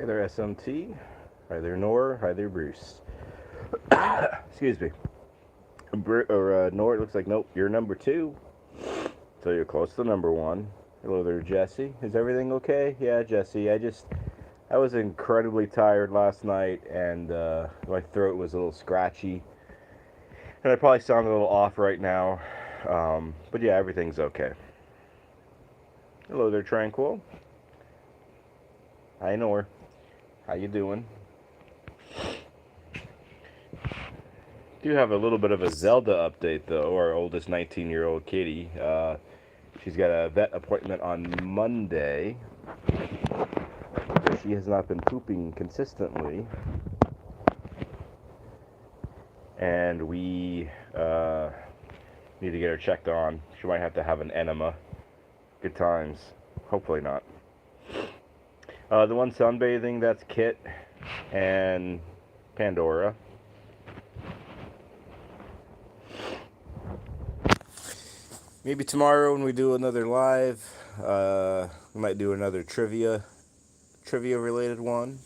Hi there, SMT. Hi there, Nor. Hi there, Bruce. Excuse me. Nor, it looks like, nope, you're number 2. So you're close to number 1. Hello there, Jesse. Is everything okay? Yeah, Jesse. I was incredibly tired last night, and my throat was a little scratchy. And I probably sound a little off right now. But yeah, everything's okay. Hello there, Tranquil. Hi, Nor. How you doing? Do have a little bit of a Zelda update though. Our oldest 19-year-old kitty. She's got a vet appointment on Monday because she has not been pooping consistently, and we need to get her checked on. She might have to have an enema. Good times. Hopefully not. The one sunbathing, that's Kit and Pandora. Maybe tomorrow when we do another live, we might do another trivia related one.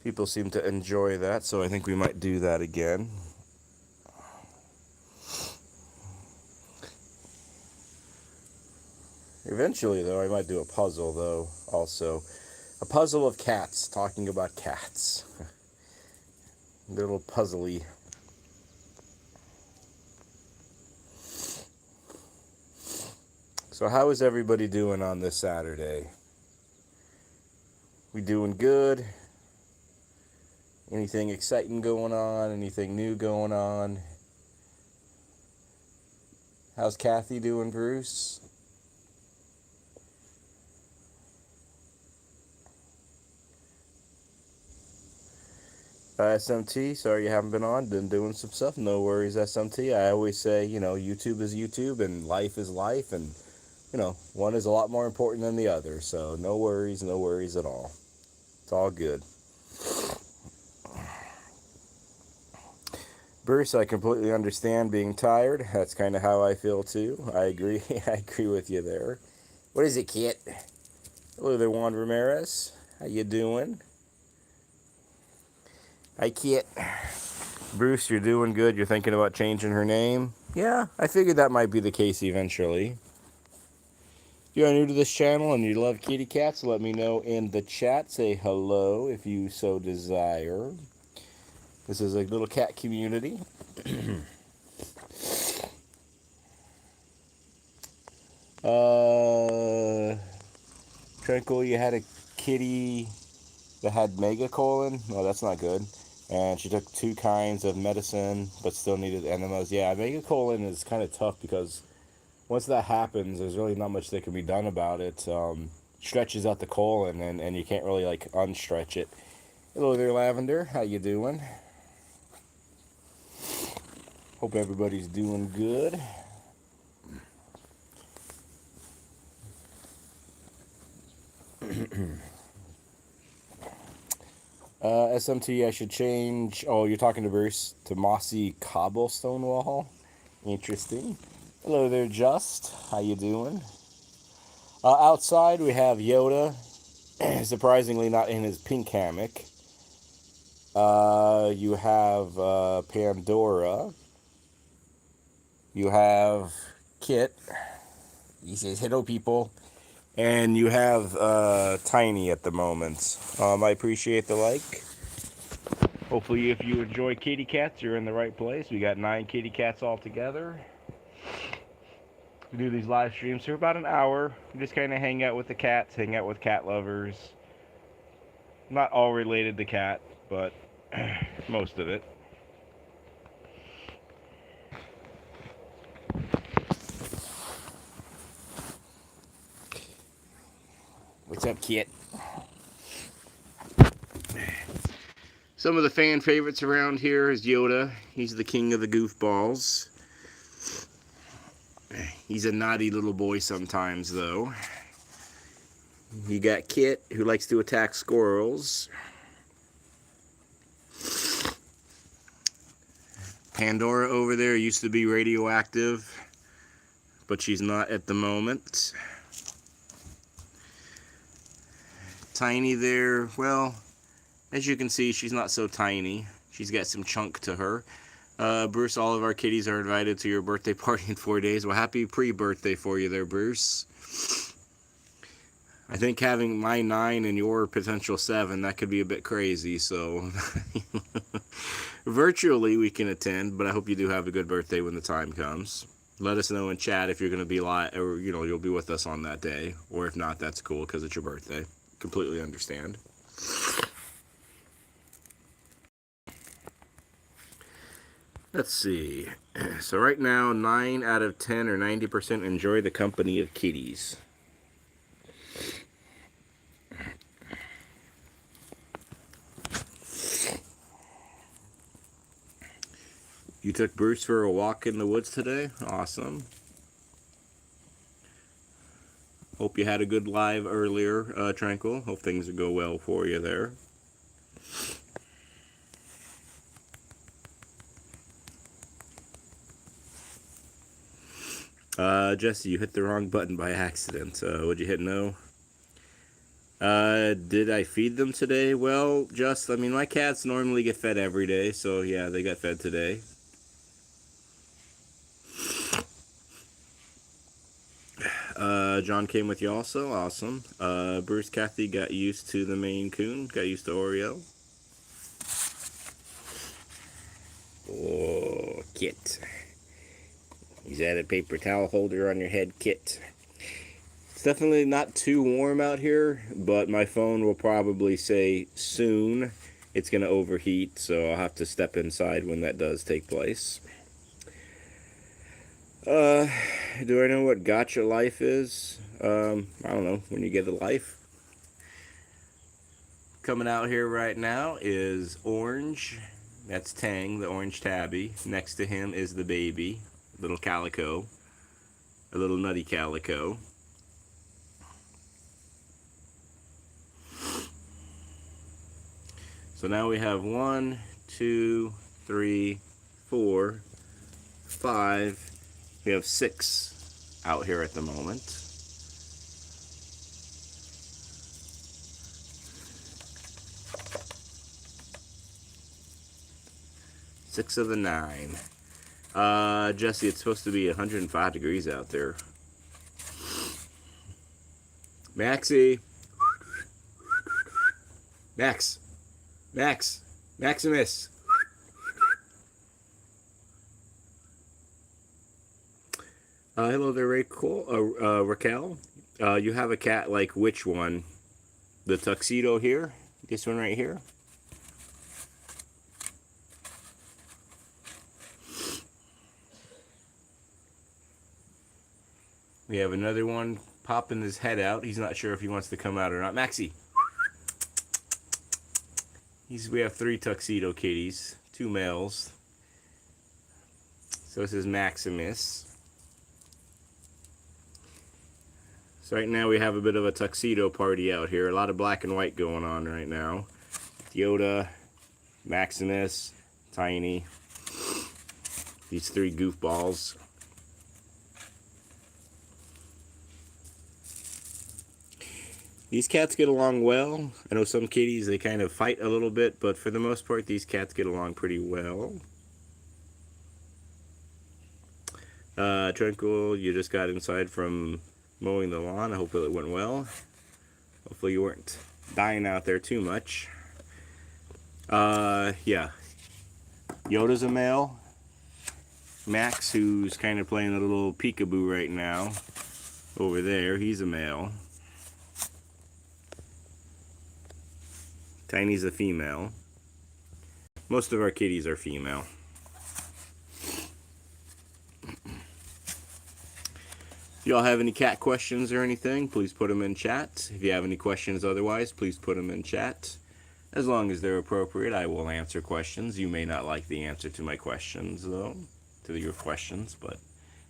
People seem to enjoy that, so I think we might do that again. Eventually, though, I might do a puzzle, though, also. A puzzle of cats, talking about cats. A little puzzly. So how is everybody doing on this Saturday? We doing good? Anything exciting going on? Anything new going on? How's Kathy doing, Bruce? SMT, sorry you haven't been on. Been doing some stuff. No worries, SMT. I always say, YouTube is YouTube and life is life, and one is a lot more important than the other. So no worries at all. It's all good. Bruce, I completely understand being tired. That's kind of how I feel too. I agree. I agree with you there. What is it, Kit? Hello there, Juan Ramirez. How you doing? Hi, Kit. Bruce, you're doing good. You're thinking about changing her name? Yeah, I figured that might be the case eventually. If you are new to this channel and you love kitty cats, let me know in the chat. Say hello if you so desire. This is a little cat community. Tranquil, you had a kitty that had megacolon. Oh, that's not good. And she took 2 kinds of medicine, but still needed enemas. Yeah, megacolon is kind of tough because once that happens, there's really not much that can be done about it. Stretches out the colon, and you can't really like unstretch it. Hello there, Lavender. How you doing? Hope everybody's doing good. SMT, I should change. Oh, you're talking to Bruce, to mossy cobblestone wall. Interesting. Hello there, Just. How you doing? Outside we have Yoda, surprisingly not in his pink hammock. You have Pandora. You have Kit. He says hello, people. And you have Tiny at the moment. I appreciate the like. Hopefully, if you enjoy kitty cats, you're in the right place. We got 9 kitty cats all together. We do these live streams for about an hour. We just kind of hang out with the cats, hang out with cat lovers. Not all related to cat, but most of it. What's up, Kit? Some of the fan favorites around here is Yoda. He's the king of the goofballs. He's a naughty little boy sometimes, though. You got Kit, who likes to attack squirrels. Pandora over there used to be radioactive, but she's not at the moment. Tiny there, well, as you can see, she's not so tiny. She's got some chunk to her. Bruce, all of our kitties are invited to your birthday party in 4 days. Well, happy pre-birthday for you there, Bruce. I think having my 9 and your potential 7, that could be a bit crazy, so virtually we can attend, but I hope you do have a good birthday when the time comes. Let us know in chat if you're going to be live, or you'll be with us on that day, or if not, that's cool because it's your birthday. Completely understand. Let's see. So right now, 9 out of 10 or 90% enjoy the company of kitties. You took Bruce for a walk in the woods today? Awesome. Hope you had a good live earlier, Tranquil. Hope things go well for you there. Jesse, you hit the wrong button by accident. Would you hit no? Did I feed them today? Well, I mean, my cats normally get fed every day, so yeah, they got fed today. John came with you also. Awesome. Bruce, Kathy got used to the Maine Coon. Got used to Oreo. Oh, Kit. Is that a paper towel holder on your head, Kit? It's definitely not too warm out here, but my phone will probably say soon it's going to overheat, so I'll have to step inside when that does take place. Do I know what gotcha life is? I don't know. When you get a life. Coming out here right now is Orange. That's Tang, the orange tabby. Next to him is the baby, little calico, a little nutty calico. So now we have 1, 2, 3, 4, 5. We have 6 out here at the moment. Six of the 9. Jesse, it's supposed to be 105 degrees out there. Maxie. Maximus. Hello there, Raquel. You have a cat like which one? The tuxedo here? This one right here? We have another one popping his head out. He's not sure if he wants to come out or not. Maxie. We have 3 tuxedo kitties, 2 males. So this is Maximus. So right now we have a bit of a tuxedo party out here. A lot of black and white going on right now. Yoda, Maximus, Tiny. These 3 goofballs. These cats get along well. I know some kitties, they kind of fight a little bit, but for the most part, these cats get along pretty well. Tranquil, you just got inside from mowing the lawn. I hope it went well. Hopefully you weren't dying out there too much. Yeah. Yoda's a male. Max, who's kind of playing a little peekaboo right now, over there, he's a male. Tiny's a female. Most of our kitties are female. If y'all have any cat questions or anything, please put them in chat. If you have any questions otherwise, please put them in chat. As long as they're appropriate, I will answer questions. You may not like the answer to my questions, though. To your questions, but...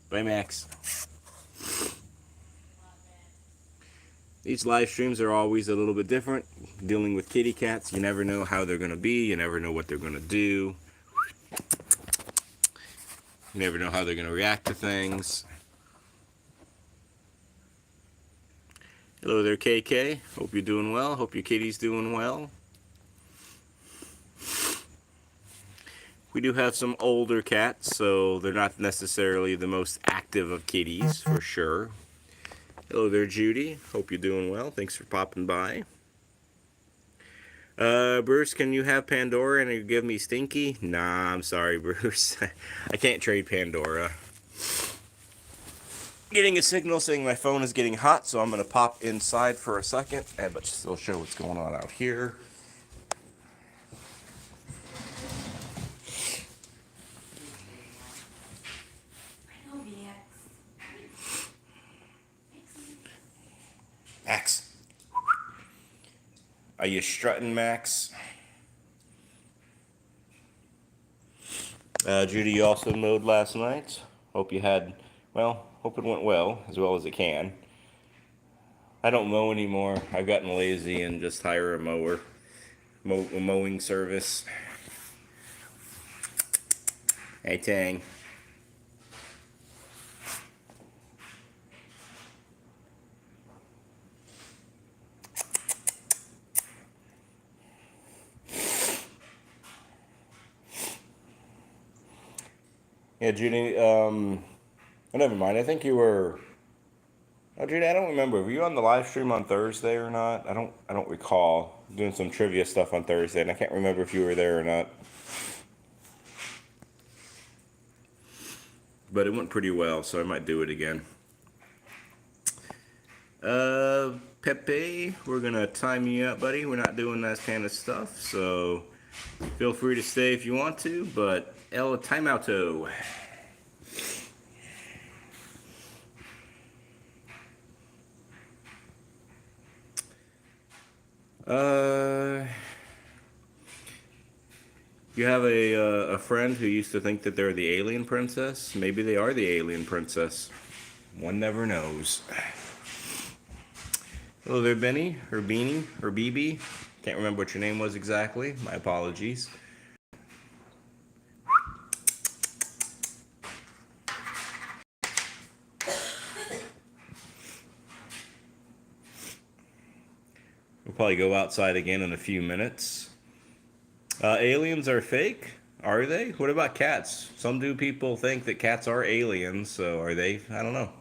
Bye, Max. These live streams are always a little bit different. Dealing with kitty cats, you never know how they're going to be. You never know what they're going to do. You never know how they're going to react to things. Hello there, KK. Hope you're doing well. Hope your kitty's doing well. We do have some older cats, so they're not necessarily the most active of kitties, for sure. Hello there, Judy. Hope you're doing well. Thanks for popping by. Bruce, can you have Pandora and you give me Stinky? Nah, I'm sorry, Bruce. I can't trade Pandora. Getting a signal saying my phone is getting hot, so I'm going to pop inside for a second, but still show what's going on out here. Max. Are you strutting, Max? Judy, you also mowed last night. Hope you had, well, hope it went well as it can. I don't mow anymore. I've gotten lazy and just hire a mower, a mowing service. Hey, Tang. Yeah, Judy, never mind. I think you were. Oh, Judy, I don't remember. Were you on the live stream on Thursday or not? I don't recall. Doing some trivia stuff on Thursday, and I can't remember if you were there or not. But it went pretty well, so I might do it again. Pepe, we're gonna time you up, buddy. We're not doing that kind of stuff, so feel free to stay if you want to, but El Timeouto. You have a friend who used to think that they're the alien princess. Maybe they are the alien princess. One never knows. Hello there, Benny, or Beanie, or BB. Can't remember what your name was exactly. My apologies. We'll probably go outside again in a few minutes. Aliens are fake? Are they? What about cats? Some people think that cats are aliens, so are they? I don't know.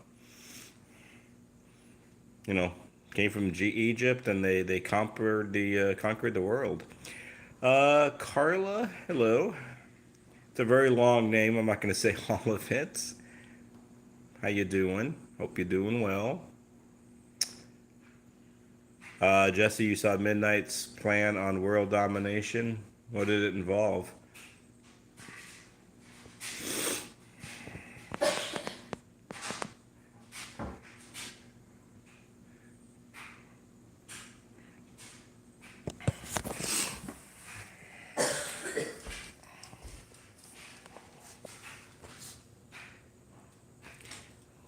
You know, came from Egypt and they conquered the world. Carla, hello. It's a very long name. I'm not going to say all of it. How you doing? Hope you're doing well. Jesse, you saw Midnight's plan on world domination. What did it involve?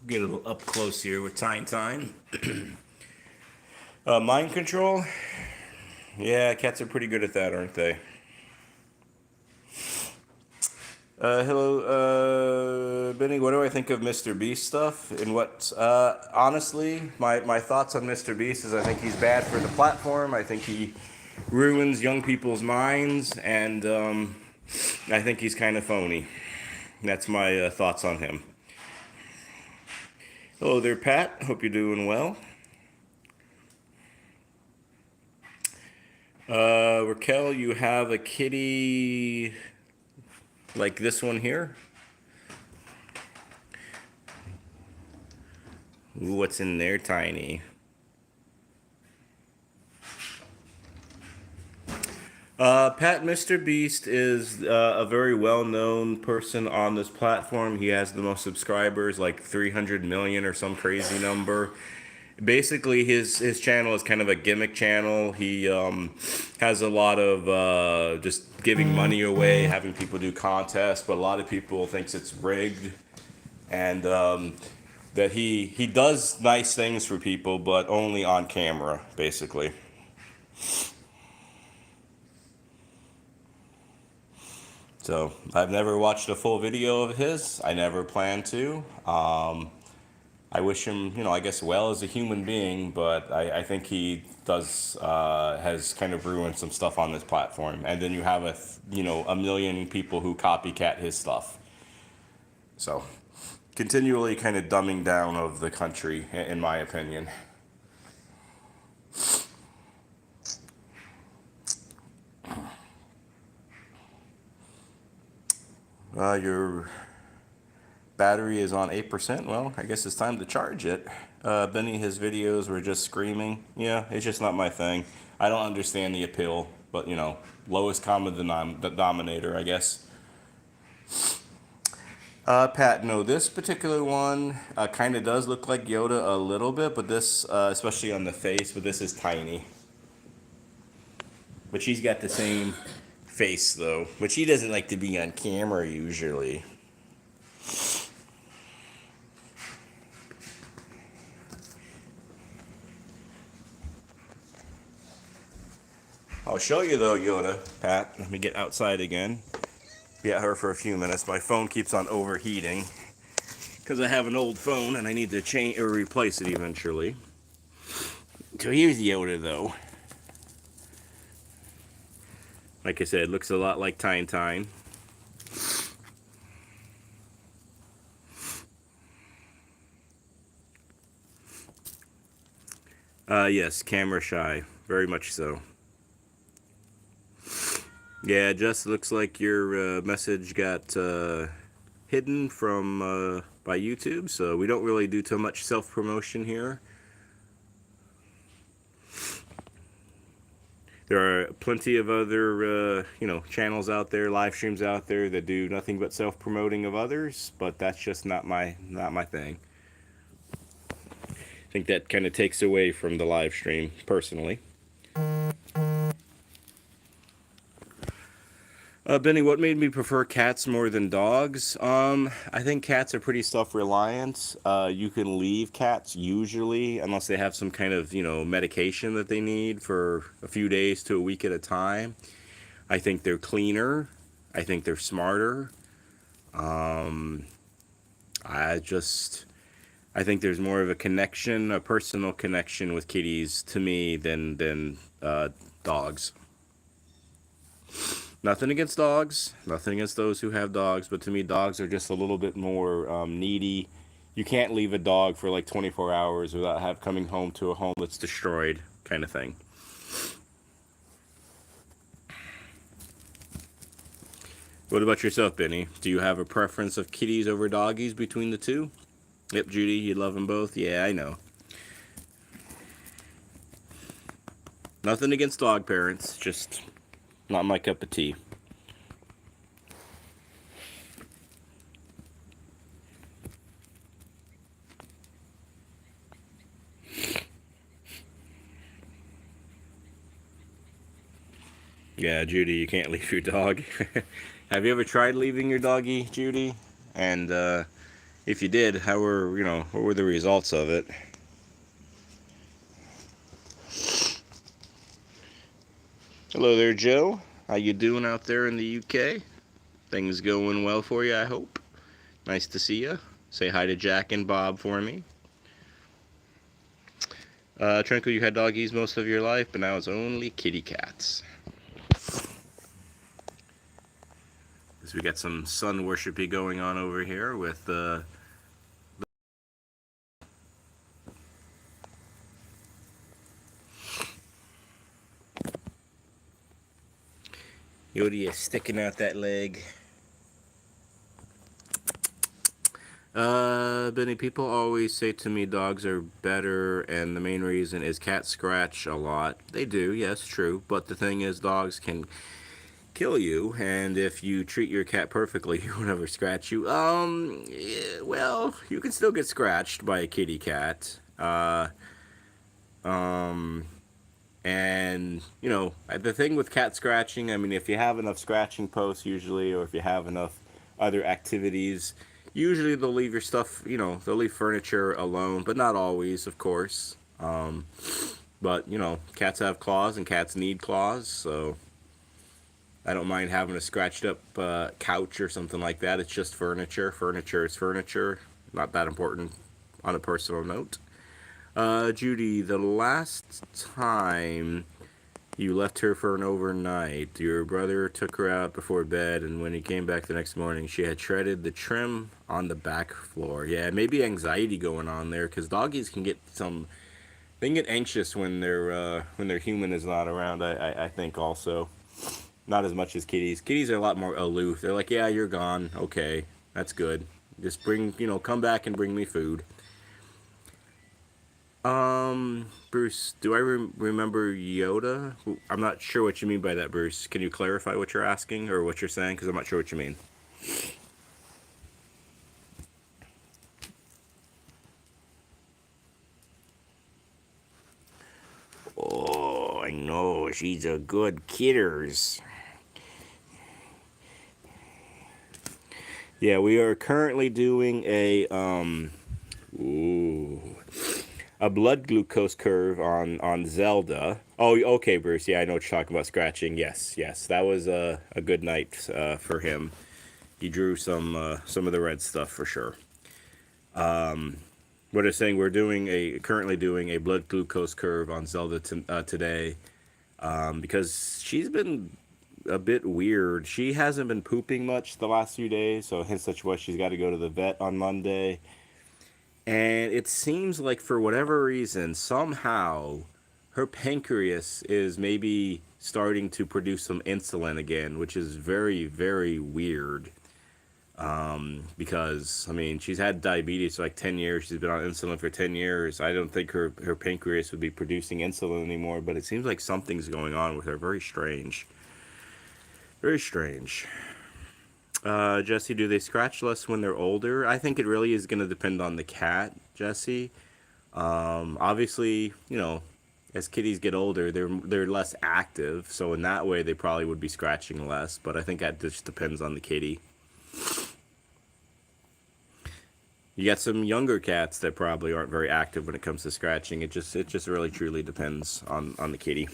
Get a little up close here with Time. Mind control? Yeah, cats are pretty good at that, aren't they? Hello, Benny. What do I think of Mr. Beast stuff? And honestly, my thoughts on Mr. Beast is I think he's bad for the platform. I think he ruins young people's minds, and I think he's kind of phony. That's my thoughts on him. Hello there, Pat. Hope you're doing well. Raquel, you have a kitty like this one here. Ooh, what's in there, Tiny? Pat, Mr. Beast is a very well-known person on this platform. He has the most subscribers, like 300 million or some crazy number. Basically, his channel is kind of a gimmick channel. He has a lot of just giving money away, having people do contests, but a lot of people thinks it's rigged, and that he does nice things for people, but only on camera, basically. So I've never watched a full video of his. I never plan to. I wish him, I guess, well as a human being, but I think he does has kind of ruined some stuff on this platform. And then you have a million people who copycat his stuff. So, continually kind of dumbing down of the country, in my opinion. Your battery is on 8%. Well, I guess it's time to charge it. Benny, his videos were just screaming. Yeah, it's just not my thing. I don't understand the appeal, but lowest common denominator, I guess. Pat, no, this particular one kind of does look like Yoda a little bit, but this, especially on the face, but this is tiny. But she's got the same face, though, but she doesn't like to be on camera usually. I'll show you though, Yoda. Pat, let me get outside again. Be at her for a few minutes. My phone keeps on overheating because I have an old phone and I need to change or replace it eventually. So here's Yoda though. Like I said, looks a lot like Tine Tine. Yes, camera shy. Very much so. Yeah, it just looks like your message got hidden from by YouTube, so we don't really do too much self-promotion here. There are plenty of other, channels out there, live streams out there that do nothing but self-promoting of others, but that's just not my thing. I think that kind of takes away from the live stream, personally. Benny, what made me prefer cats more than dogs? I think cats are pretty self-reliant. You can leave cats usually, unless they have some kind of, medication that they need for a few days to a week at a time. I think they're cleaner. I think they're smarter. I think there's more of a connection, a personal connection with kitties to me than dogs. Nothing against dogs, nothing against those who have dogs, but to me, dogs are just a little bit more needy. You can't leave a dog for like 24 hours without coming home to a home that's destroyed, kind of thing. What about yourself, Benny? Do you have a preference of kitties over doggies between the two? Yep, Judy, you love them both? Yeah, I know. Nothing against dog parents, just not my cup of tea. Yeah, Judy, you can't leave your dog. Have you ever tried leaving your doggy, Judy? And if you did, what were the results of it? Hello there, Joe. How you doing out there in the UK? Things going well for you, I hope. Nice to see you. Say hi to Jack and Bob for me. Trinkle, you had doggies most of your life, but now it's only kitty cats. So we got some sun worshipy going on over here with Yoda is sticking out that leg. Benny, people always say to me dogs are better, and the main reason is cats scratch a lot. They do, yes, true. But the thing is, dogs can kill you, and if you treat your cat perfectly, he won't ever scratch you. Yeah, well, you can still get scratched by a kitty cat. And, the thing with cat scratching, I mean, if you have enough scratching posts usually, or if you have enough other activities, usually they'll leave your stuff, they'll leave furniture alone, but not always, of course. But, cats have claws and cats need claws, so I don't mind having a scratched up couch or something like that. It's just furniture. Furniture is furniture. Not that important, on a personal note. Judy, the last time you left her for an overnight, your brother took her out before bed, and when he came back the next morning, she had shredded the trim on the back floor. Yeah, maybe anxiety going on there, because doggies can get some. They can get anxious when their human is not around. I think also, not as much as kitties. Kitties are a lot more aloof. They're like, yeah, you're gone. Okay, that's good. Just come back and bring me food. Bruce, do I remember Yoda? I'm not sure what you mean by that, Bruce. Can you clarify what you're asking or what you're saying? Because I'm not sure what you mean. Oh, I know. She's a good kidders. Yeah, we are currently doing ooh, a blood glucose curve on Zelda. Oh, okay, Bruce. Yeah, I know what you're talking about. Scratching. Yes, yes, that was a good night for him. He drew some of the red stuff for sure. What I'm saying, we're currently doing a blood glucose curve on Zelda today, because she's been a bit weird. She hasn't been pooping much the last few days, so hence such why she's got to go to the vet on Monday. And it seems like for whatever reason, somehow, her pancreas is maybe starting to produce some insulin again, which is very, very weird. Because, I mean, she's had diabetes for like 10 years. She's been on insulin for 10 years. I don't think her pancreas would be producing insulin anymore, but it seems like something's going on with her. Very strange. Very strange. Jesse, do they scratch less when they're older? I think it really is going to depend on the cat, Jesse. Obviously, as kitties get older, they're less active, so in that way, they probably would be scratching less. But I think that just depends on the kitty. You got some younger cats that probably aren't very active when it comes to scratching. It just really truly depends on the kitty.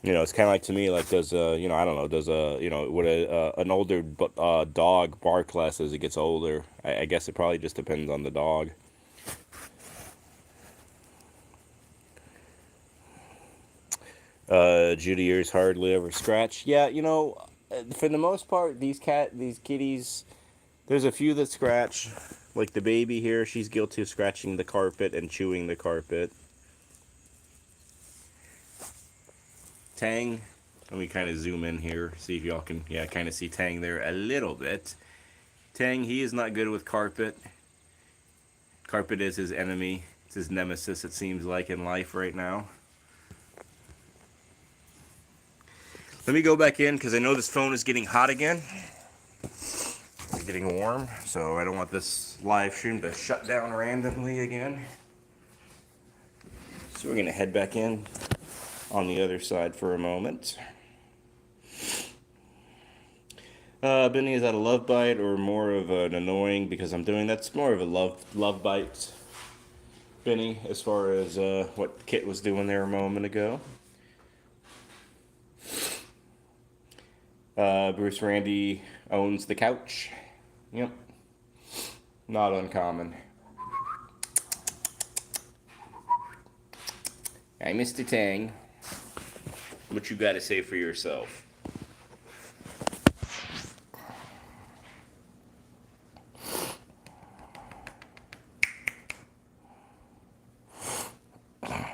It's kind of like to me, like does I don't know, does would an older dog bark less as it gets older? I guess it probably just depends on the dog. Judy ears hardly ever scratch. Yeah, for the most part, these kitties, there's a few that scratch. Like the baby here, she's guilty of scratching the carpet and chewing the carpet. Tang, let me kind of zoom in here, see if y'all can, yeah, kind of see Tang there a little bit. Tang, he is not good with carpet. Carpet is his enemy. It's his nemesis, it seems like, in life right now. Let me go back in because I know this phone is getting hot again. It's getting warm, so I don't want this live stream to shut down randomly again. So we're going to head back in on the other side for a moment. Benny, is that a love bite or more of an annoying? Because I'm doing that's more of a love bite, Benny, as far as what Kit was doing there a moment ago. Bruce Randy owns the couch. Yep. Not uncommon. Hey, Mr. Tang. What you got to say for yourself?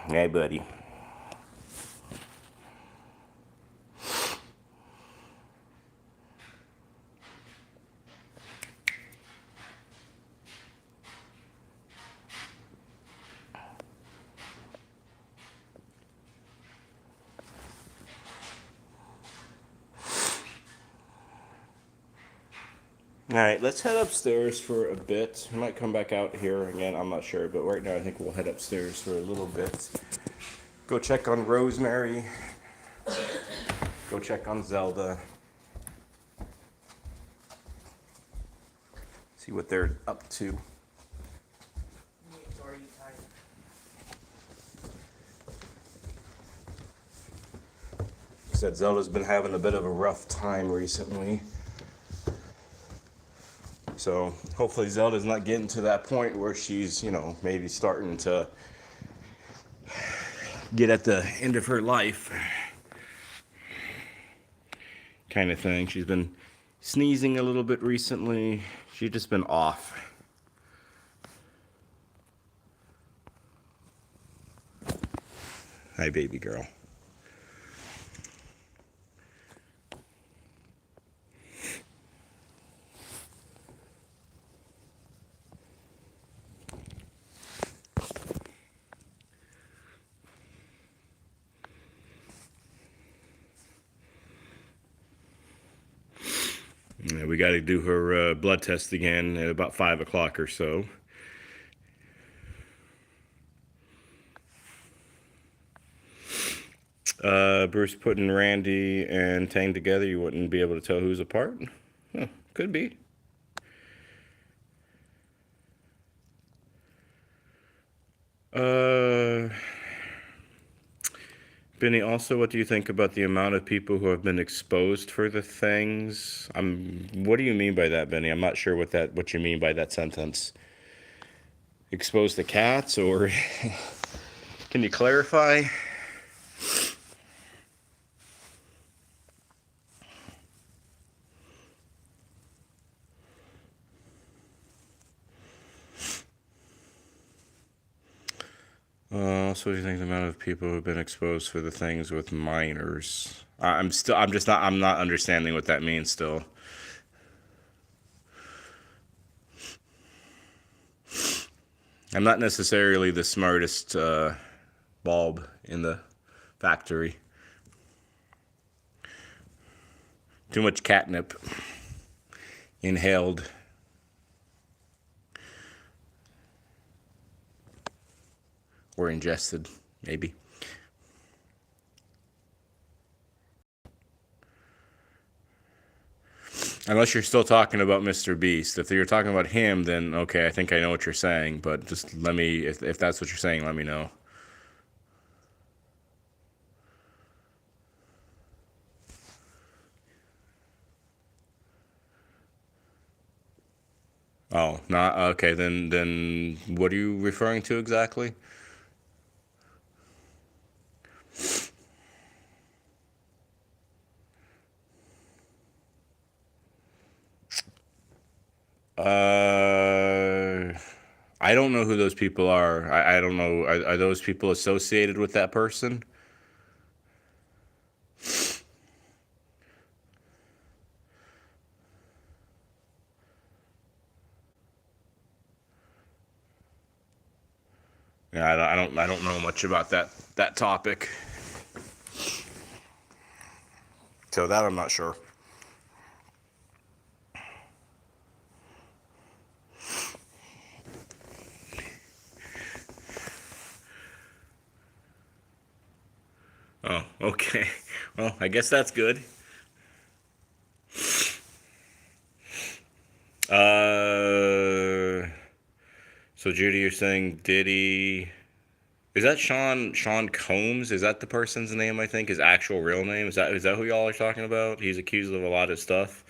Hey, buddy. Alright, let's head upstairs for a bit. I might come back out here again, I'm not sure, but right now I think we'll head upstairs for a little bit. Go check on Rosemary. Go check on Zelda. See what they're up to. Said Zelda's been having a bit of a rough time recently. So hopefully Zelda's not getting to that point where she's, maybe starting to get at the end of her life kind of thing. She's been sneezing a little bit recently. She's just been off. Hi, baby girl. Yeah, we got to do her blood test again at about 5 o'clock or so. Bruce putting Randy and Tang together, you wouldn't be able to tell who's apart? Huh, could be. Benny, also, what do you think about the amount of people who have been exposed for the things? What do you mean by that, Benny? I'm not sure what you mean by that sentence. Exposed to cats, or can you clarify? So what do you think the amount of people who have been exposed for the things with minors? I'm not understanding what that means still. I'm not necessarily the smartest bulb in the factory. Too much catnip inhaled. Or ingested, maybe. Unless you're still talking about Mr. Beast. If you're talking about him, then okay, I think I know what you're saying. But just let me, if that's what you're saying, let me know. Oh, not okay. Then what are you referring to exactly? I don't know who those people are. I don't know. Are those people associated with that person? Yeah, I don't know much about that topic. So that I'm not sure. Oh, okay. Well, I guess that's good. So Judy, you're saying Diddy? Is that Sean Combs? Is that the person's name? I think his actual real name. Is that who y'all are talking about? He's accused of a lot of stuff.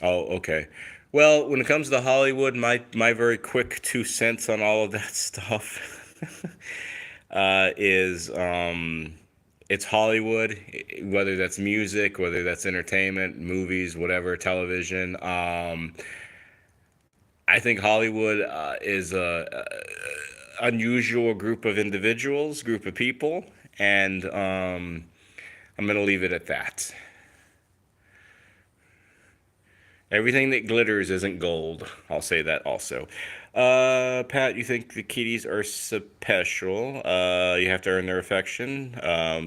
Oh, okay. Well, when it comes to Hollywood, my very quick 2 cents on all of that stuff is it's Hollywood, whether that's music, whether that's entertainment, movies, whatever, television. I think Hollywood is a unusual group of individuals, group of people, and I'm gonna leave it at that. Everything that glitters isn't gold. I'll say that also. Pat, you think the kitties are special? You have to earn their affection.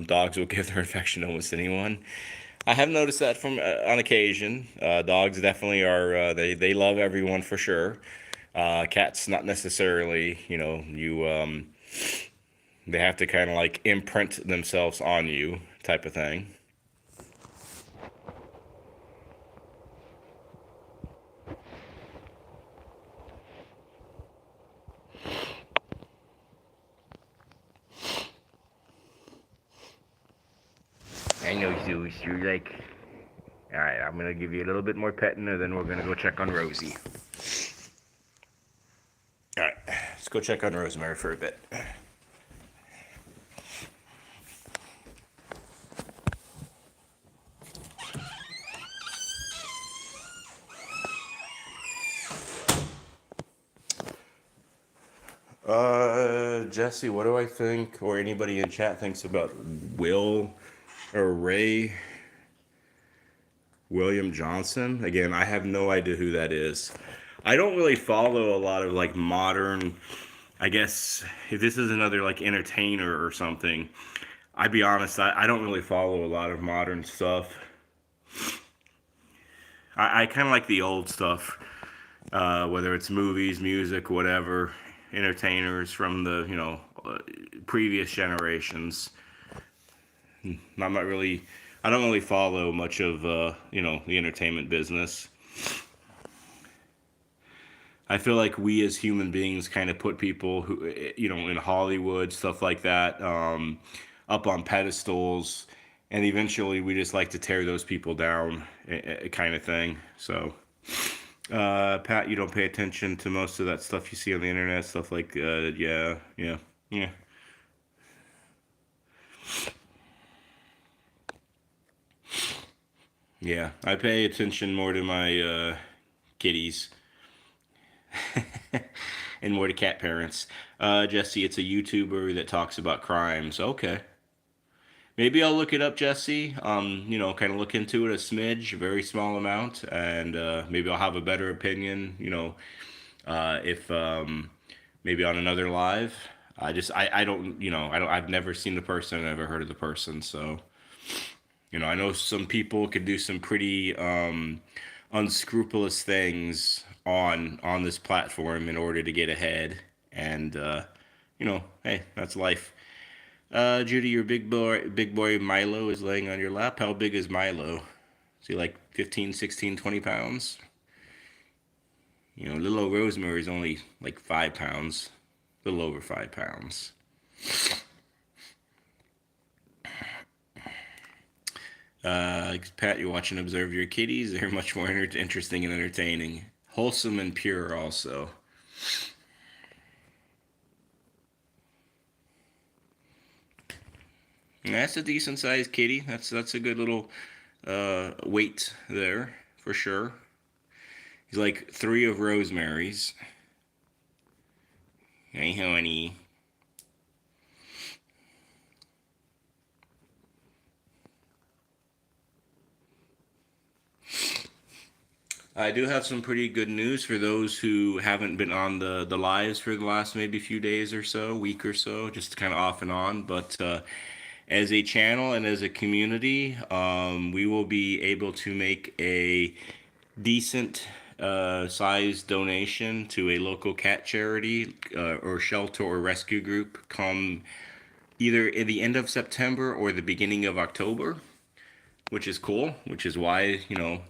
Dogs will give their affection to almost anyone. I have noticed that from on occasion. Dogs definitely are. They love everyone for sure. Cats not necessarily. They have to kind of like imprint themselves on you, type of thing. I know, Zeus. You're like, all right. I'm gonna give you a little bit more petting, and then we're gonna go check on Rosie. All right, let's go check on Rosemary for a bit. Jesse, what do I think, or anybody in chat thinks about Will or Ray William Johnson? Again, I have no idea who that is. I don't really follow a lot of like modern. I guess if this is another like entertainer or something, I'd be honest, I don't really follow a lot of modern stuff. I kind of like the old stuff, whether it's movies, music, whatever, entertainers from the, previous generations. I'm not really, I don't really follow much of, the entertainment business. I feel like we as human beings kind of put people who, in Hollywood, stuff like that, up on pedestals, and eventually we just like to tear those people down, kind of thing. So, Pat, you don't pay attention to most of that stuff you see on the internet, stuff like, yeah. Yeah, I pay attention more to my kitties and more to cat parents. Jesse, it's a YouTuber that talks about crimes. Okay. Maybe I'll look it up, Jesse. Kind of look into it a smidge, a very small amount, and maybe I'll have a better opinion. If maybe on another live. I don't I've never seen the person, I've never heard of the person, so I know some people could do some pretty unscrupulous things on this platform in order to get ahead, and hey, that's life. Judy, your big boy Milo is laying on your lap. How big is Milo? Is he like 15, 16, 20 pounds? Little old Rosemary is only like 5 pounds, a little over 5 pounds. Pat, you watch and observe your kitties. They're much more interesting and entertaining. Wholesome and pure, also. And that's a decent sized kitty. That's a good little weight there, for sure. He's like 3 of Rosemary's. Hey, honey. I do have some pretty good news for those who haven't been on the lives for the last maybe few days or so, week or so, just kind of off and on. But as a channel and as a community, we will be able to make a decent size donation to a local cat charity or shelter or rescue group come either at the end of September or the beginning of October, which is cool, which is why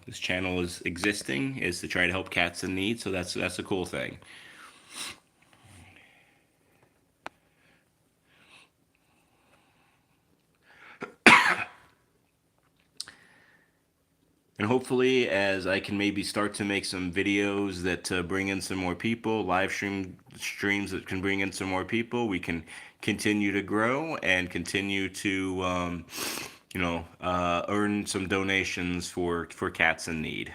this channel is existing, is to try to help cats in need. So that's a cool thing. And hopefully, as I can maybe start to make some videos that bring in some more people, streams that can bring in some more people, we can continue to grow and continue to, earn some donations for cats in need.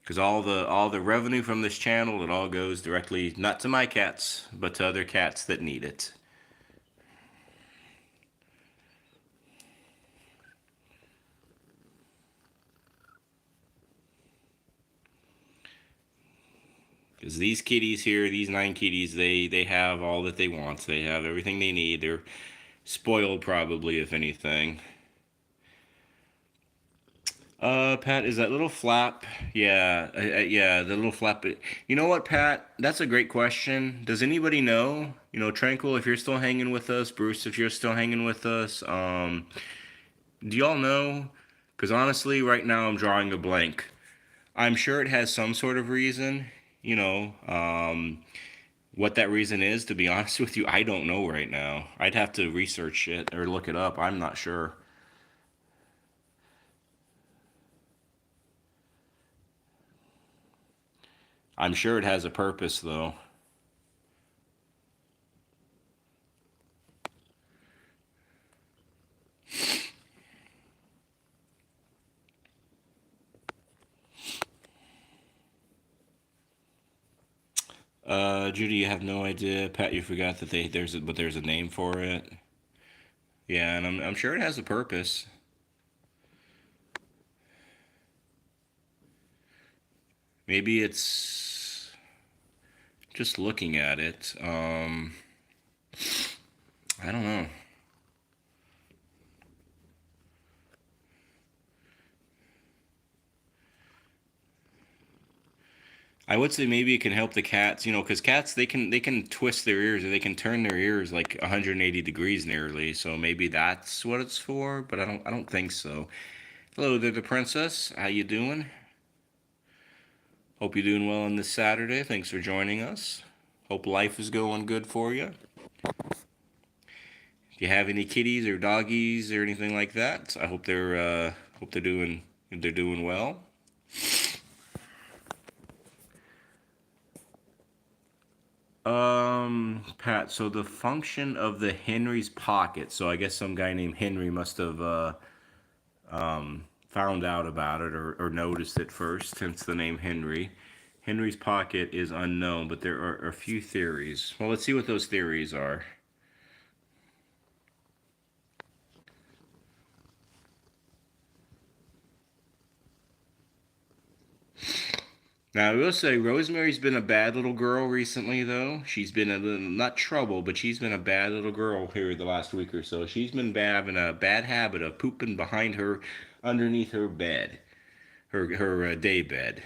Because all the revenue from this channel, it all goes directly not to my cats, but to other cats that need it. Because these kitties here, these 9 kitties, they have all that they want. They have everything they need. They're spoiled, probably, if anything. Pat, is that little flap? Yeah, yeah, the little flap. You know what, Pat? That's a great question. Does anybody know? Tranquil, if you're still hanging with us, Bruce, if you're still hanging with us, do y'all know? Because honestly, right now I'm drawing a blank. I'm sure it has some sort of reason. You know, What that reason is, to be honest with you, I don't know right now. I'd have to research it or look it up. I'm not sure. I'm sure it has a purpose, though. Judy, you have no idea. Pat, you forgot that there's a name for it. Yeah, and I'm sure it has a purpose. Maybe it's just looking at it. I don't know. I would say maybe it can help the cats, because cats they can twist their ears or they can turn their ears like 180 degrees nearly. So maybe that's what it's for, but I don't think so. Hello there, the princess. How you doing? Hope you're doing well on this Saturday. Thanks for joining us. Hope life is going good for you. If you have any kitties or doggies or anything like that, I hope they're doing well. Pat, so the function of the Henry's pocket. So I guess some guy named Henry must have found out about it or noticed it first, hence the name Henry. Henry's pocket is unknown, but there are a few theories. Well, let's see what those theories are. Now, I will say Rosemary's been a bad little girl recently, though. She's been a little, not trouble, but she's been a bad little girl here the last week or so. She's been having a bad habit of pooping behind her, underneath her bed, her day bed.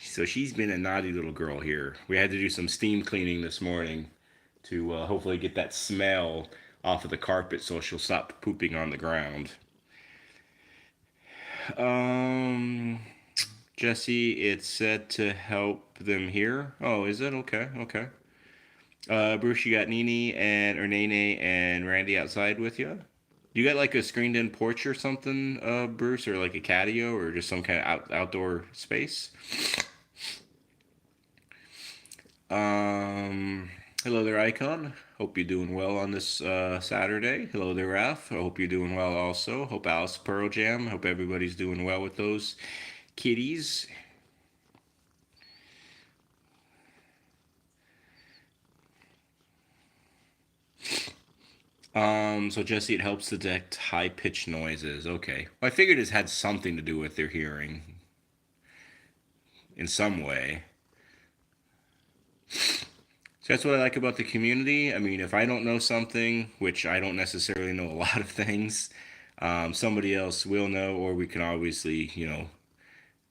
So she's been a naughty little girl here. We had to do some steam cleaning this morning to hopefully get that smell off of the carpet so she'll stop pooping on the ground. Um, Jesse, it's said to help them here. Oh, is it? Okay, okay. Bruce, you got Nene and or Nene and Randy outside with you? You got like a screened-in porch or something, Bruce, or like a catio or just some kind of outdoor space? Um, Hello there, Icon. Hope you're doing well on this Saturday. Hello there, Ralph. I hope you're doing well also. Hope Alice Pearl Jam. Hope everybody's doing well with those kitties. So Jesse, it helps detect high pitched noises. Okay. Well, I figured it had something to do with their hearing in some way. So that's what I like about the community. I mean, if I don't know something, which I don't necessarily know a lot of things, somebody else will know, or we can obviously,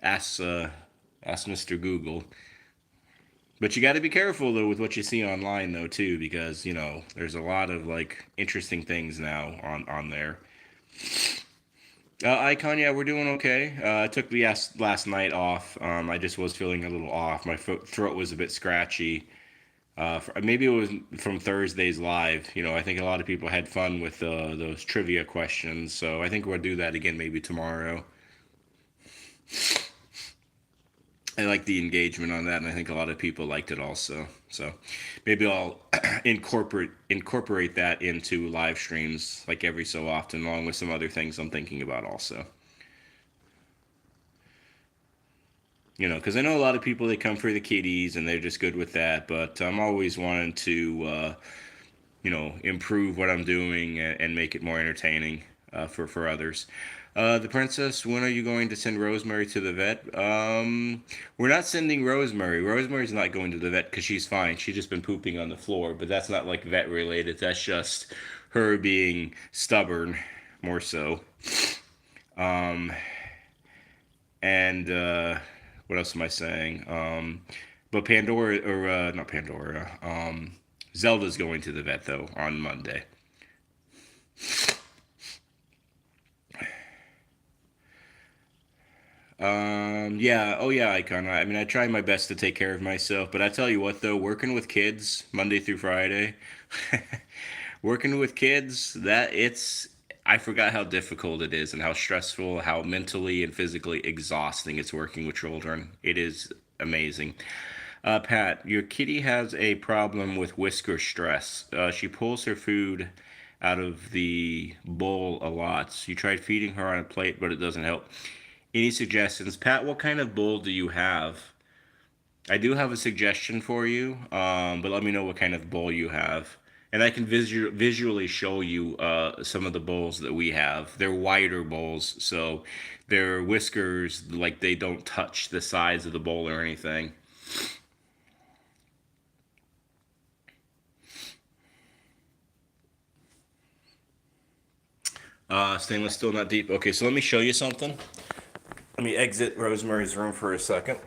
ask ask Mr. Google. But you got to be careful though with what you see online though too, because there's a lot of like interesting things now on there. Icon, yeah, we're doing okay. I took the last night off. I just was feeling a little off. My throat was a bit scratchy. Maybe it was from Thursday's live. I think a lot of people had fun with those trivia questions, so I think we'll do that again maybe tomorrow. I like the engagement on that, and I think a lot of people liked it also. So maybe I'll incorporate that into live streams like every so often, along with some other things I'm thinking about also. Because I know a lot of people they come for the kitties and they're just good with that, but I'm always wanting to improve what I'm doing and make it more entertaining for others. The princess, when are you going to send Rosemary to the vet? We're not sending Rosemary. Rosemary's not going to the vet because she's fine. She's just been pooping on the floor, but that's not like vet related. That's just her being stubborn, more so. Um, and what else am I saying? But Pandora, or not Pandora, Zelda's going to the vet though on Monday. Yeah, oh yeah, Icon. I mean, I try my best to take care of myself, but I tell you what, though, working with kids Monday through Friday, working with kids, I forgot how difficult it is and how stressful, how mentally and physically exhausting it's working with children. It is amazing. Pat, your kitty has a problem with whisker stress. She pulls her food out of the bowl a lot. You tried feeding her on a plate, but it doesn't help. Any suggestions? Pat, what kind of bowl do you have? I do have a suggestion for you, but let me know what kind of bowl you have. And I can visually show you some of the bowls that we have. They're wider bowls, so their whiskers, like they don't touch the sides of the bowl or anything. Stainless steel, not deep. Okay, so let me show you something. Let me exit Rosemary's room for a second.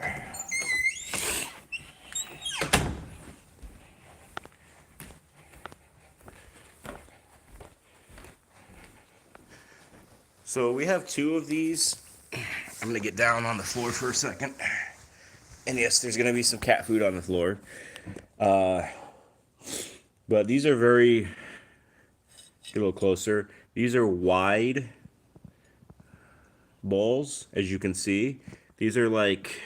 So we have two of these. I'm gonna get down on the floor for a second. And yes, there's gonna be some cat food on the floor. Uh, but these are very, get a little closer. These are wide bowls, as you can see. These are like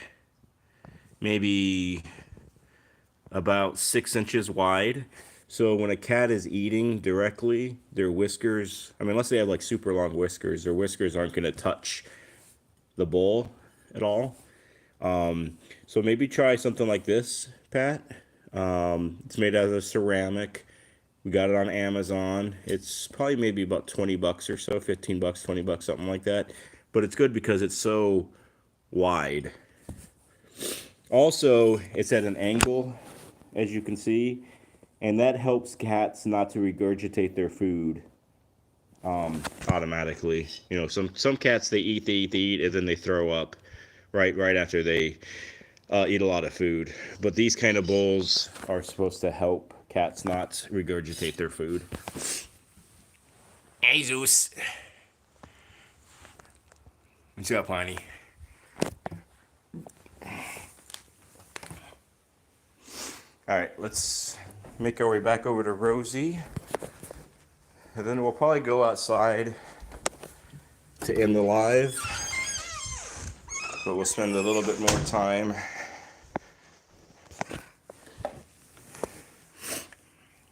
maybe about 6 inches wide. So when a cat is eating directly, their whiskers, I mean, unless they have like super long whiskers, their whiskers aren't gonna touch the bowl at all. So maybe try something like this, Pat. It's made out of ceramic. We got it on Amazon. It's probably maybe about 20 bucks or so, 15 bucks, 20 bucks, something like that. But it's good because it's so wide. Also, it's at an angle, as you can see, and that helps cats not to regurgitate their food automatically. You know, some cats they eat, and then they throw up right after they eat a lot of food. But these kind of bowls are supposed to help cats not regurgitate their food. Jesus. What's up, honey? All right, let's make our way back over to Rosie. And then we'll probably go outside to end the live. But we'll spend a little bit more time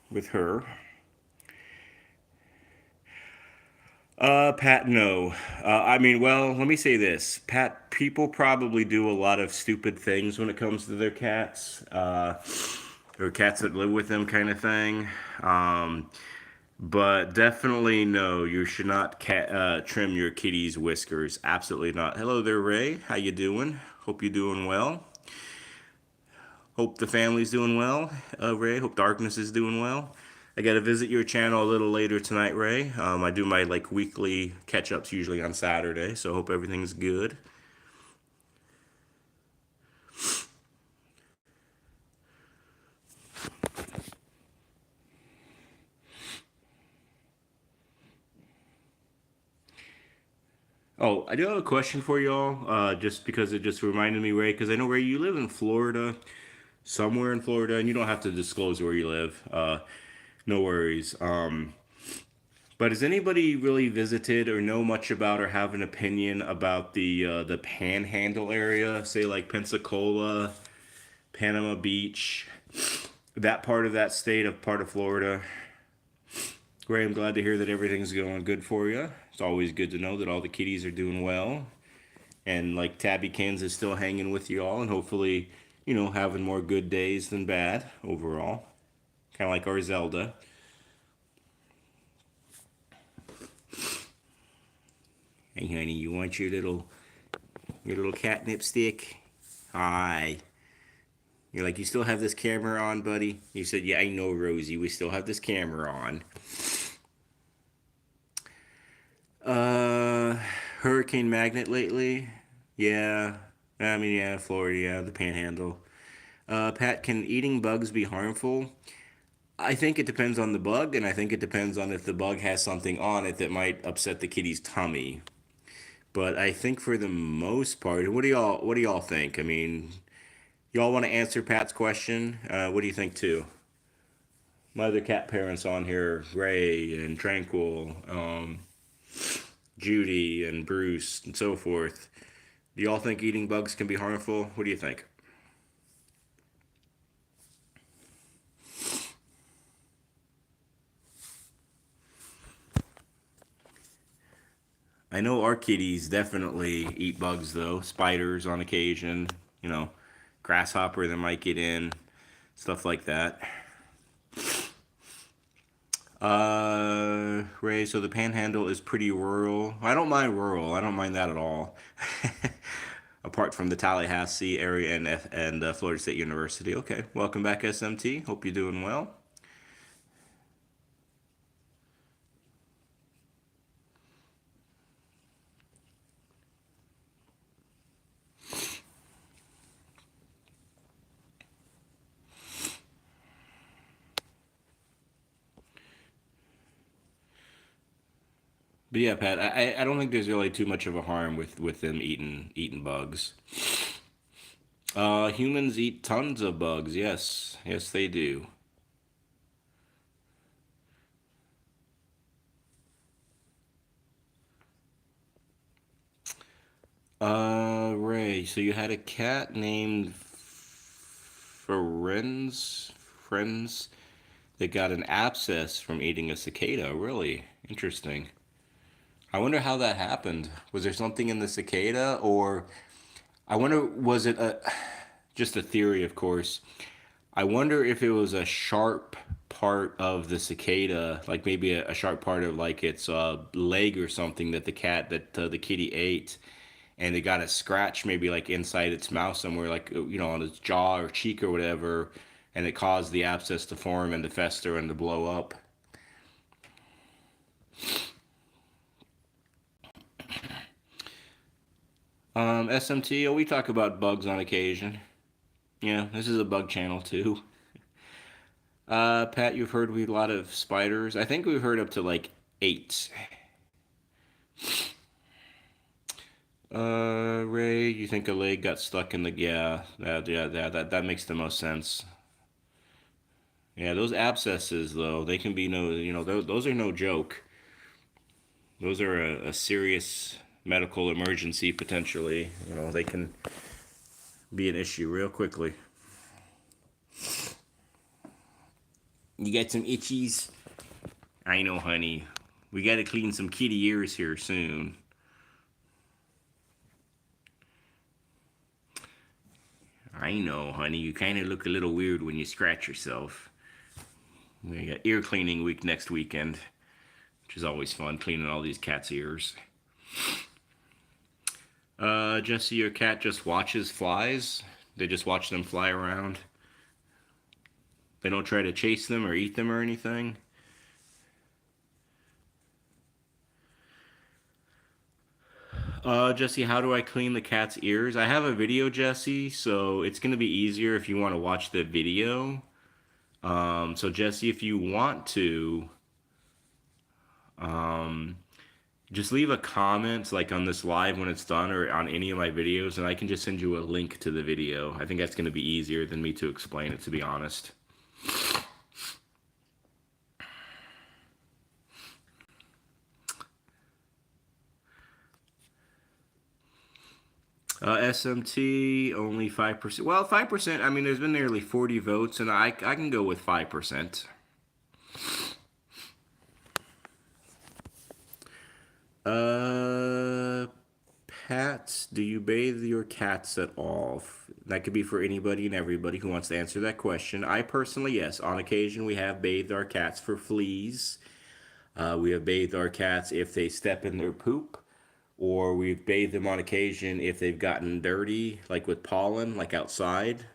with her. Pat, no. I mean, well, let me say this. Pat, people probably do a lot of stupid things when it comes to their cats, or cats that live with them kind of thing. Um, but definitely no, you should not trim your kitty's whiskers. Absolutely not. Hello there, Ray. How you doing? Hope you're doing well. Hope the family's doing well, Ray. Hope Darkness is doing well. I got to visit your channel a little later tonight, Ray. I do my like weekly catch-ups usually on Saturday, so hope everything's good. Oh, I do have a question for y'all, just because it just reminded me, Ray, because I know, Ray, you live in Florida, somewhere in Florida, and you don't have to disclose where you live. No worries. But has anybody really visited or know much about or have an opinion about the Panhandle area, say like Pensacola, Panama Beach, that part of that state of part of Florida? Ray, I'm glad to hear that everything's going good for you. It's always good to know that all the kitties are doing well, and like Tabby Cans is still hanging with you all, and hopefully, having more good days than bad overall. Kind of like our Zelda. Hey, honey, you want your little catnip stick? Hi. You're like, you still have this camera on, buddy? You said, yeah, I know, Rosie. We still have this camera on. Uh, Hurricane Magnet lately? Yeah. I mean, yeah, Florida, yeah, the Panhandle. Pat, can eating bugs be harmful? I think it depends on the bug, and I think it depends on if the bug has something on it that might upset the kitty's tummy. But I think for the most part, what do y'all think? I mean, y'all want to answer Pat's question? What do you think too? My other cat parents on here, Ray and Tranquil, Judy and Bruce and so forth. Do y'all think eating bugs can be harmful? What do you think? I know our kitties definitely eat bugs though, spiders on occasion, you know, grasshopper that might get in, stuff like that. Ray, so the Panhandle is pretty rural. I don't mind rural. I don't mind that at all. Apart from the Tallahassee area and Florida State University. Okay, welcome back, SMT. Hope you're doing well. But yeah, Pat, I don't think there's really too much of a harm with them eating bugs. Humans eat tons of bugs. Yes, yes, they do. Ray, so you had a cat named Friends that got an abscess from eating a cicada. Really interesting. I wonder how that happened. Was there something in the cicada, or I wonder was it a just a theory, of course. I wonder if it was a sharp part of the cicada, like maybe a sharp part of like its leg or something that the kitty ate, and it got a scratch maybe like inside its mouth somewhere, like on its jaw or cheek or whatever, and it caused the abscess to form and to fester and to blow up. SMT, we talk about bugs on occasion. Yeah, this is a bug channel too. Pat, you've heard we a lot of spiders. I think we've heard up to like eight. Ray, you think a leg got stuck in the that makes the most sense. Yeah, those abscesses though, they can be those are no joke. Those are a serious medical emergency potentially. They can be an issue real quickly. You got some itchies? I know, honey. We got to clean some kitty ears here soon. I know, honey. You kind of look a little weird when you scratch yourself. We got ear cleaning week next weekend, which is always fun, cleaning all these cats' ears. Jesse, your cat just watches flies. They just watch them fly around. They don't try to chase them or eat them or anything. Jesse, how do I clean the cat's ears? I have a video, Jesse, so it's gonna be easier if you want to watch the video. So Jesse, if you want to, um, just leave a comment like on this live when it's done or on any of my videos, and I can just send you a link to the video. I think that's gonna be easier than me to explain it, to be honest. SMT only 5%. Well, 5%. I mean, there's been nearly 40 votes, and I can go with 5%. Uh, Pat, do you bathe your cats at all? That could be for anybody and everybody who wants to answer that question. I personally, yes. On occasion, we have bathed our cats for fleas. We have bathed our cats if they step in their poop, or we've bathed them on occasion if they've gotten dirty, like with pollen, like outside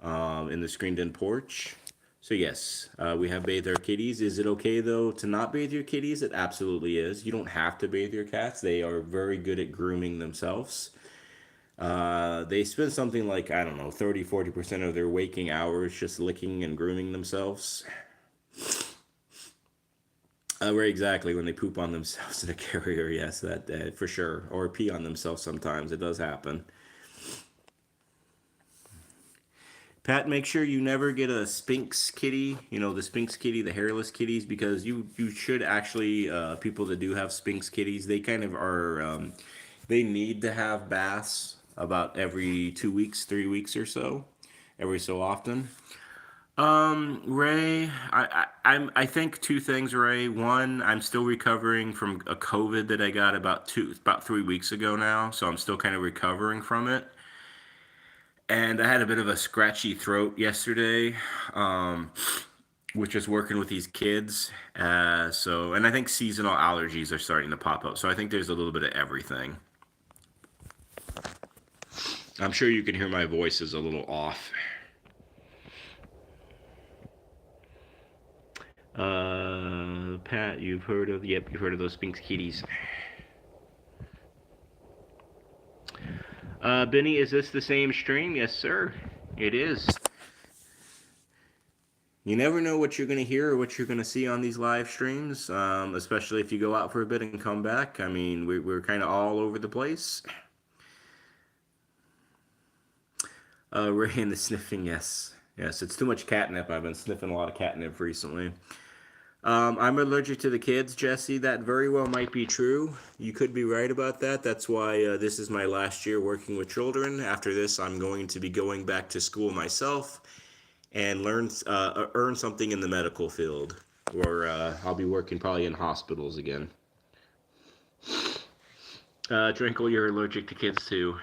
in the screened-in porch. So yes, we have bathed our kitties. Is it okay though to not bathe your kitties? It absolutely is. You don't have to bathe your cats. They are very good at grooming themselves. They spend something like, I don't know, 30-40% of their waking hours just licking and grooming themselves. Right, exactly. When they poop on themselves in a carrier, yes, that for sure. Or pee on themselves sometimes. It does happen. Pat, make sure you never get a Sphinx kitty. You know the Sphinx kitty, the hairless kitties, because you should actually people that do have Sphinx kitties, they kind of are they need to have baths about every 2 weeks, 3 weeks or so, every so often. Ray, I think two things, Ray. One, I'm still recovering from a COVID that I got about 3 weeks ago now, so I'm still kind of recovering from it. And I had a bit of a scratchy throat yesterday, um, which is working with these kids. And I think seasonal allergies are starting to pop up. So I think there's a little bit of everything. I'm sure you can hear my voice is a little off. Pat, you've heard of those Sphinx kitties. Benny, is this the same stream? Yes, sir. It is. You never know what you're going to hear or what you're going to see on these live streams, especially if you go out for a bit and come back. I mean, we're kind of all over the place. Ray and the sniffing, yes. Yes, it's too much catnip. I've been sniffing a lot of catnip recently. I'm allergic to the kids, Jesse. That very well might be true. You could be right about that. That's why this is my last year working with children. After this, I'm going to be going back to school myself and earn something in the medical field, or I'll be working probably in hospitals again. Drinkle, you're allergic to kids too.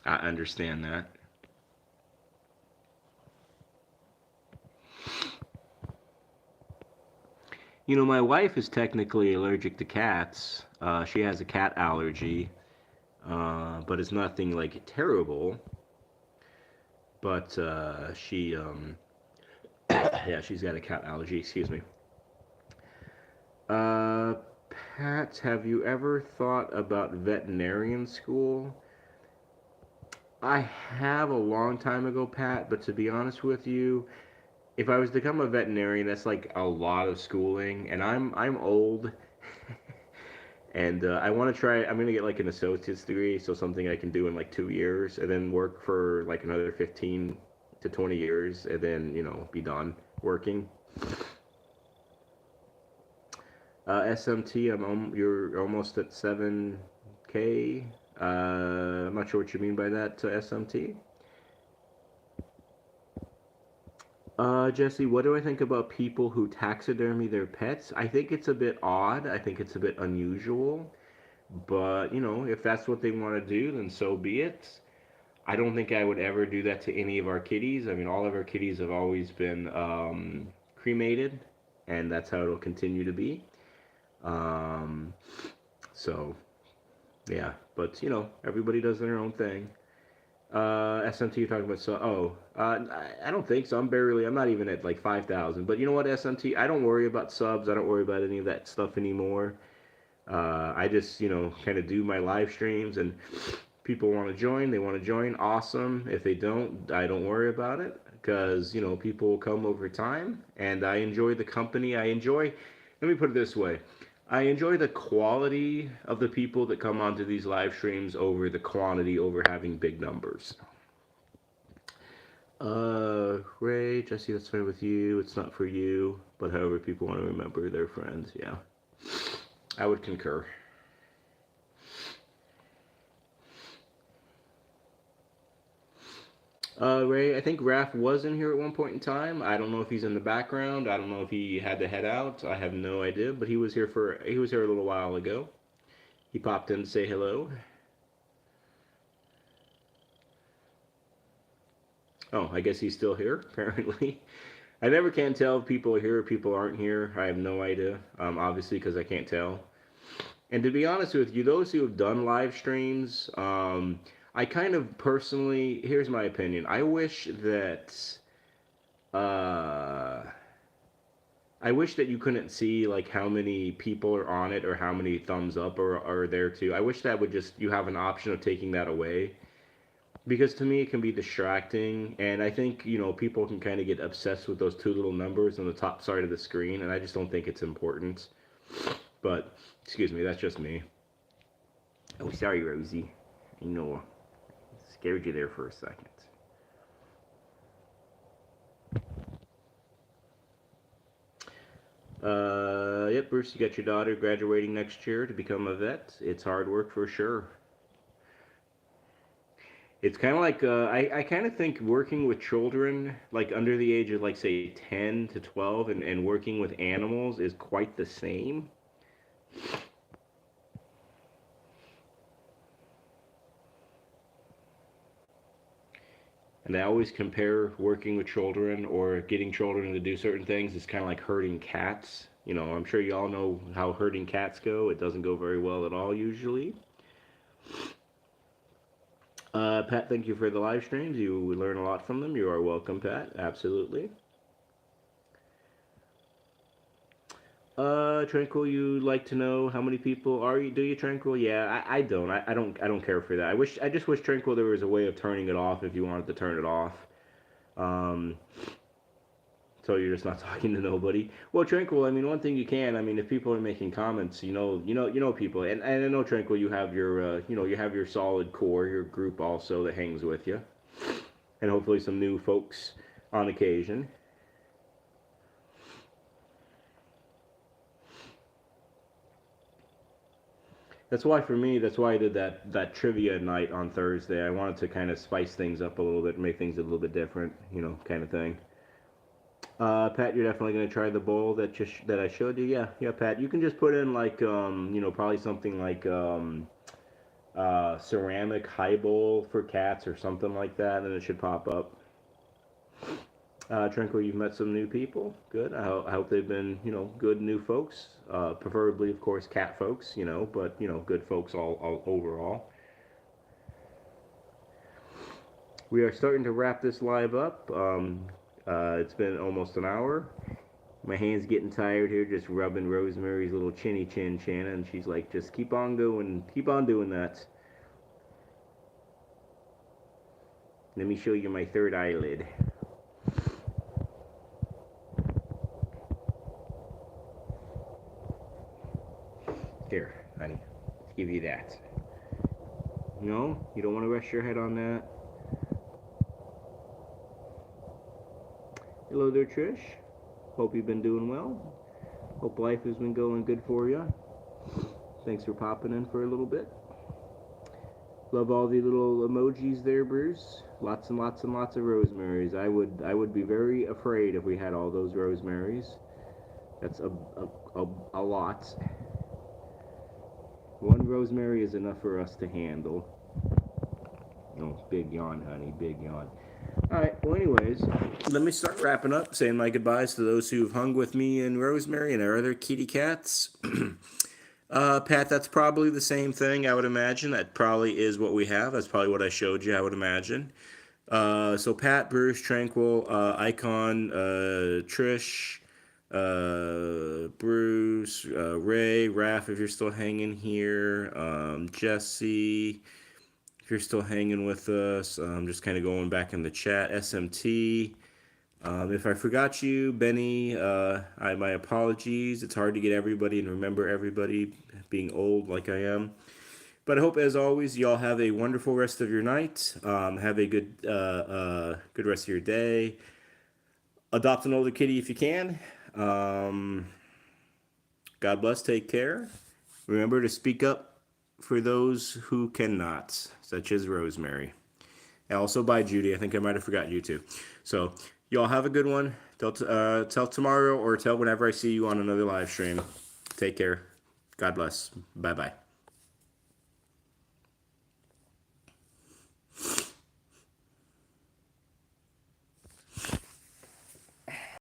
I understand that. You know, my wife is technically allergic to cats. She has a cat allergy, but it's nothing like terrible. But yeah, she's got a cat allergy. Excuse me. Uh, Pat, have you ever thought about veterinarian school? I have a long time ago, Pat, but to be honest with you, if I was to become a veterinarian, that's like a lot of schooling, and I'm old, and I want to try. I'm gonna get like an associate's degree, so something I can do in like 2 years, and then work for like another 15 to 20 years, and then be done working. SMT, you're almost at 7K. I'm not sure what you mean by that, SMT. Jesse, what do I think about people who taxidermy their pets? I think it's a bit odd. I think it's a bit unusual. But, if that's what they want to do, then so be it. I don't think I would ever do that to any of our kitties. I mean, all of our kitties have always been cremated, and that's how it'll continue to be. Um, so, yeah. But, everybody does their own thing. SMT you're talking about, so I don't think so. I'm not even at like 5,000. But you know what, SMT, I don't worry about subs. I don't worry about any of that stuff anymore. I just kind of do my live streams, and people want to join, they want to join, awesome. If they don't, I don't worry about it, because people will come over time, and I enjoy the company. Let me put it this way, I enjoy the quality of the people that come onto these live streams over the quantity, over having big numbers. Ray, Jesse, that's fine with you. It's not for you, but however people want to remember their friends, yeah. I would concur. Ray, I think Raph was in here at one point in time. I don't know if he's in the background. I don't know if he had to head out. I have no idea, but he was here a little while ago. He popped in to say hello. Oh, I guess he's still here, apparently. I never can tell if people are here or people aren't here. I have no idea, obviously, because I can't tell. And to be honest with you, those who have done live streams, I kind of personally, here's my opinion. Uh, I wish that you couldn't see like how many people are on it or how many thumbs up are there too. I wish that would just, you have an option of taking that away. because to me it can be distracting, and I think people can kind of get obsessed with those two little numbers on the top side of the screen, and I just don't think it's important. But excuse me, that's just me. Oh, sorry, Rosie. I know, scared you there for a second. Yep, Bruce, you got your daughter graduating next year to become a vet. It's hard work for sure. It's kind of like I kind of think working with children, like under the age of like say 10 to 12, and working with animals is quite the same. And I always compare working with children or getting children to do certain things. It's kind of like herding cats. I'm sure you all know how herding cats go. It doesn't go very well at all usually. Pat, thank you for the live streams. You learn a lot from them. You are welcome, Pat. Absolutely. Tranquil, you like to know how many people are you? Do you, Tranquil? Yeah, I don't. I don't care for that. I just wish, Tranquil, there was a way of turning it off if you wanted to turn it off. Um, so you're just not talking to nobody. Well, Tranquil, I mean, one thing you can, I mean, if people are making comments, people, and I know, Tranquil, you have your solid core, your group also that hangs with you, and hopefully some new folks on occasion. That's why for me, that's why I did that trivia night on Thursday. I wanted to kind of spice things up a little bit, make things a little bit different, kind of thing. Pat, you're definitely gonna try the bowl that I showed you. Yeah, yeah, Pat. You can just put in like probably something like ceramic high bowl for cats or something like that, and it should pop up. Tranquil, you've met some new people. Good. I hope they've been, good new folks. Preferably, of course, cat folks, but, good folks all overall. We are starting to wrap this live up. It's been almost an hour. My hand's getting tired here, just rubbing Rosemary's little chinny chin, Shanna, and she's like, just keep on going, keep on doing that. Let me show you my third eyelid. Here, honey, let's give you that. No, you don't want to rest your head on that. Hello there, Trish. Hope you've been doing well. Hope life has been going good for you. Thanks for popping in for a little bit. Love all the little emojis there, Bruce. Lots and lots and lots of rosemaries. I would be very afraid if we had all those rosemaries. That's a lot. One rosemary is enough for us to handle. Oh, big yawn, honey, big yawn. Alright, well, anyways, let me start wrapping up, saying my goodbyes to those who've hung with me and Rosemary and our other kitty cats. Pat, that's probably the same thing, I would imagine. That probably is what we have. That's probably what I showed you, I would imagine. So Pat, Bruce, Tranquil, Icon, Trish, Bruce, Ray, Raph, if you're still hanging here, Jesse, if you're still hanging with us, just kind of going back in the chat, SMT. If I forgot you, Benny, my apologies. It's hard to get everybody and remember everybody, being old like I am. But I hope, as always, y'all have a wonderful rest of your night. Have a good rest of your day. Adopt an older kitty if you can. God bless. Take care. Remember to speak up for those who cannot, such as Rosemary. And also bye, Judy. I think I might have forgotten you too. So y'all have a good one. Tell tomorrow or tell whenever I see you on another live stream. Take care. God bless. Bye-bye.